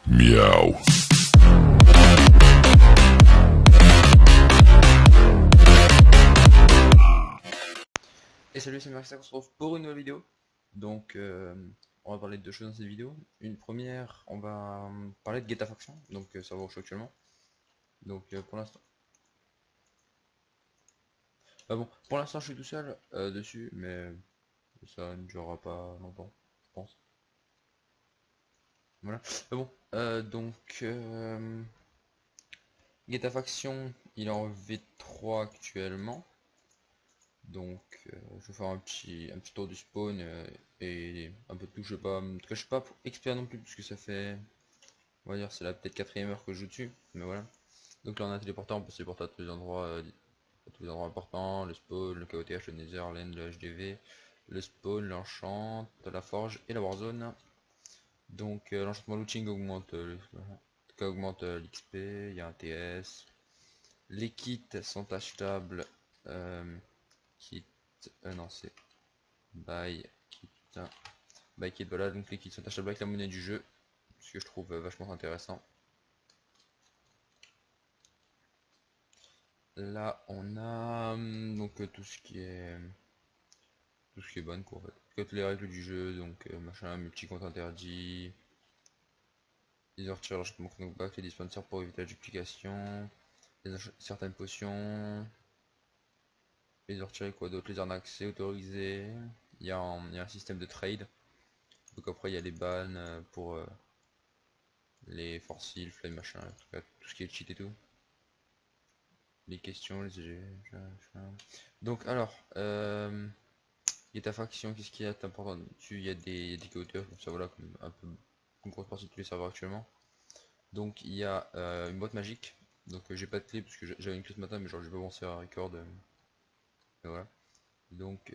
Miaou. Et salut, c'est Max, on se retrouve pour une nouvelle vidéo. Donc, on va parler de deux choses dans cette vidéo. Une première, on va parler de GetaFaction, donc ça va au chaud actuellement. Donc, pour l'instant. Bon, pour l'instant, je suis tout seul dessus, mais ça ne durera pas longtemps, je pense. Voilà. GetaFaction, il est en V3 actuellement. Donc, je vais faire un petit tour du spawn et un peu de tout. Je vais pas, en tout cas, je suis pas expert non plus, puisque ça fait, on va dire, c'est la peut-être quatrième heure que je joue dessus, mais voilà. Donc là, on a un téléporteur, on peut se téléporter à tous les endroits importants, le spawn, le KOTH, le Nether, l'End, le HDV, le spawn, l'enchant, la forge et la warzone. Donc, l'enchantement looting augmente l'XP, il y a un TS. Les kits sont achetables. Kit, non, c'est Buy Kit. Buy Kit, voilà, donc les kits sont achetables avec la monnaie du jeu, ce que je trouve vachement intéressant. Là, on a donc tout ce qui est bon quoi en fait. Toutes les règles du jeu, donc machin, multi compte interdit, les heures l'enchantement knockback, les dispensers pour éviter la duplication, certaines potions, les heures quoi d'autre, les arnaques c'est autorisé. Il y a un système de trade. Donc après il y a les bans pour les force heal, flame machin, tout ce qui est cheat et tout. Les questions, les EG. Donc alors, GetaFaction, qu'est-ce qu'il y a d'important dessus? Il y a des co-auteurs comme ça, voilà, comme un peu une grosse partie de tous les serveurs actuellement. Donc il y a une boîte magique. Donc j'ai pas de clé parce que j'avais une clé ce matin, mais genre j'ai pas pensé à record. Mais voilà. Donc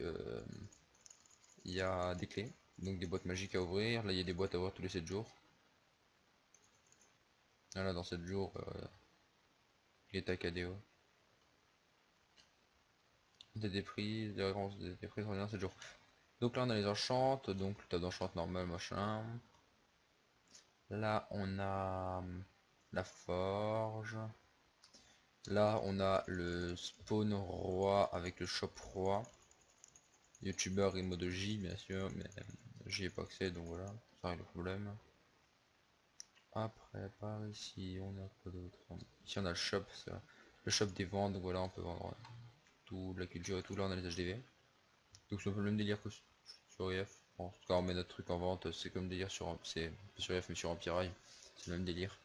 il y a des clés, donc des boîtes magiques à ouvrir. Là il y a des boîtes à ouvrir tous les 7 jours. Là dans 7 jours, Geta KDO. Des prix, des références, des prix sont 7 jours. Donc là on a les enchantes, donc le tas d'enchante normal machin. Là on a la forge. Là on a le spawn roi avec le shop roi. Youtubeur et mode J bien sûr, mais j'y ai pas accès donc voilà, ça règle le problème. Après par ici on a quoi d'autre? Ici on a le shop, le shop des ventes, donc voilà on peut vendre tout, la culture et tout, là on a les HDV. Donc c'est un peu le même délire que sur IF. Bon, en tout cas on met notre truc en vente, c'est comme délire c'est sur IF mais sur Empirail, c'est le même délire.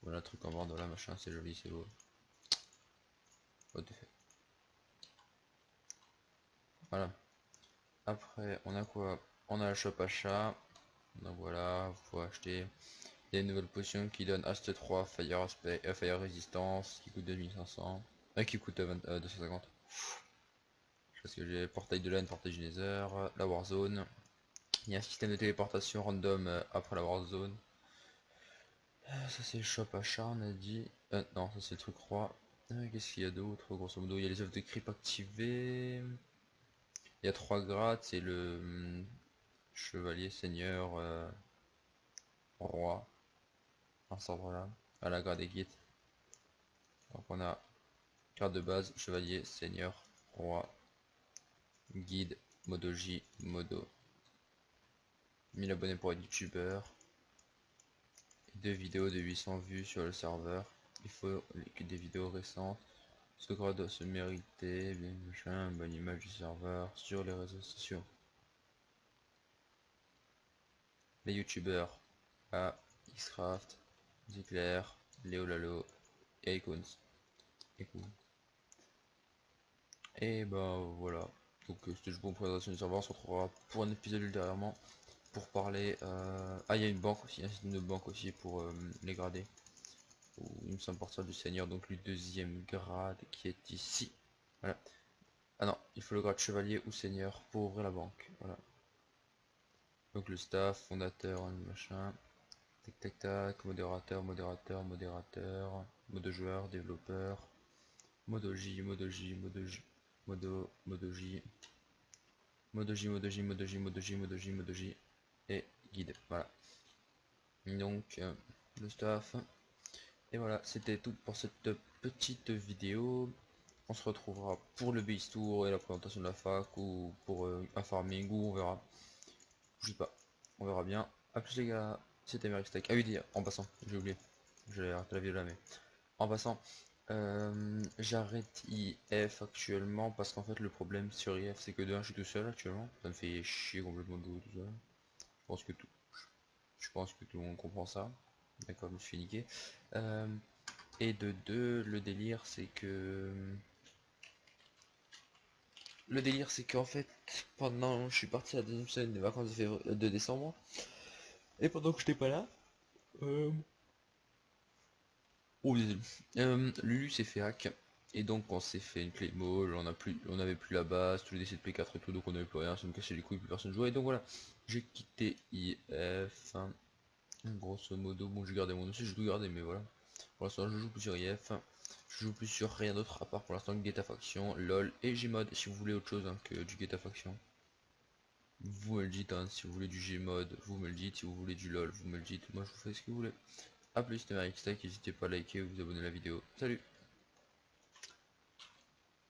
Voilà, truc en vente, voilà machin, c'est joli, c'est beau. What the fuck. Voilà. Après on a quoi? On a la shop achat. Donc voilà, vous pouvez acheter des nouvelles potions qui donnent Ast 3, Fire Aspect, Fire Resistance, qui coûte 2500. Qui coûte 250. Parce que j'ai portail de laine, portail du Nether, la Warzone. Il y a un système de téléportation random après la Warzone. Ça c'est le shop achat, on a dit. Non, ça c'est le truc roi. Qu'est-ce qu'il y a d'autre? Grosso modo, il y a les œuvres de creep activées. Il y a 3 grades, c'est le chevalier, seigneur, roi. Un cet ordre-là. À la grade et guide. Donc on a carte de base, chevalier, seigneur, roi, guide, modo J, modo. 1000 abonnés pour être youtubeur. 2 vidéos de 800 vues sur le serveur. Il faut que des vidéos récentes. Ce grade doit se mériter, bien machin, bonne image du serveur sur les réseaux sociaux. Les youtubeurs A, Xcraft, Ziclair, Léo Lalo et Icons. Et bah voilà. Donc c'était juste pour une présentation du serveur, on se retrouvera pour un épisode ultérieurement pour parler. Ah il y a une banque aussi, un système de banque aussi pour les grader. Où il me semble partir du seigneur, donc le deuxième grade qui est ici. Voilà. Ah non, il faut le grade chevalier ou seigneur pour ouvrir la banque. Voilà. Donc le staff, fondateur, machin. Tac tac tac, modérateur, modérateur, modérateur, mode joueur, développeur, modo J, modo J, modo J, modo J, modo J, modo J, modo J, modo J, modo J, modo J, et guide. Voilà. Donc le staff. Et voilà, c'était tout pour cette petite vidéo. On se retrouvera pour le base tour et la présentation de la fac ou pour un farming ou on verra. Je sais pas, on verra bien. A plus les gars, c'était Merrick. Ah oui, en passant, j'ai oublié. J'ai arrêté la vidéo là, mais en passant, j'arrête IF actuellement parce qu'en fait le problème sur IF c'est que de 1 je suis tout seul actuellement. Ça me fait chier complètement de tout ça. Je pense que tout le monde comprend ça. D'accord, je me suis niqué. Euh, et de 2, le délire c'est qu'en fait pendant je suis parti la deuxième semaine des vacances de décembre et pendant que j'étais pas là, euh, oh, désolé. Lulu s'est fait hack et donc on s'est fait une clé mall, on avait plus la base, tous les décès de P4 et tout, donc on avait plus rien, ça me cassait les couilles, plus personne jouait, et donc voilà, j'ai quitté IF, hein. Grosso modo, bon j'ai gardé mon dossier, j'ai tout gardé, mais voilà, pour l'instant je joue plus sur IF, je joue plus sur rien d'autre à part pour l'instant Faction, LOL et Gmod, si vous voulez autre chose hein, que du Faction. Vous me le dites, hein, si vous voulez du Gmod, vous me le dites, si vous voulez du LOL, vous me le dites, moi je vous fais ce que vous voulez. A plus, c'était Marik Stack, n'hésitez pas à liker ou vous abonner à la vidéo. Salut!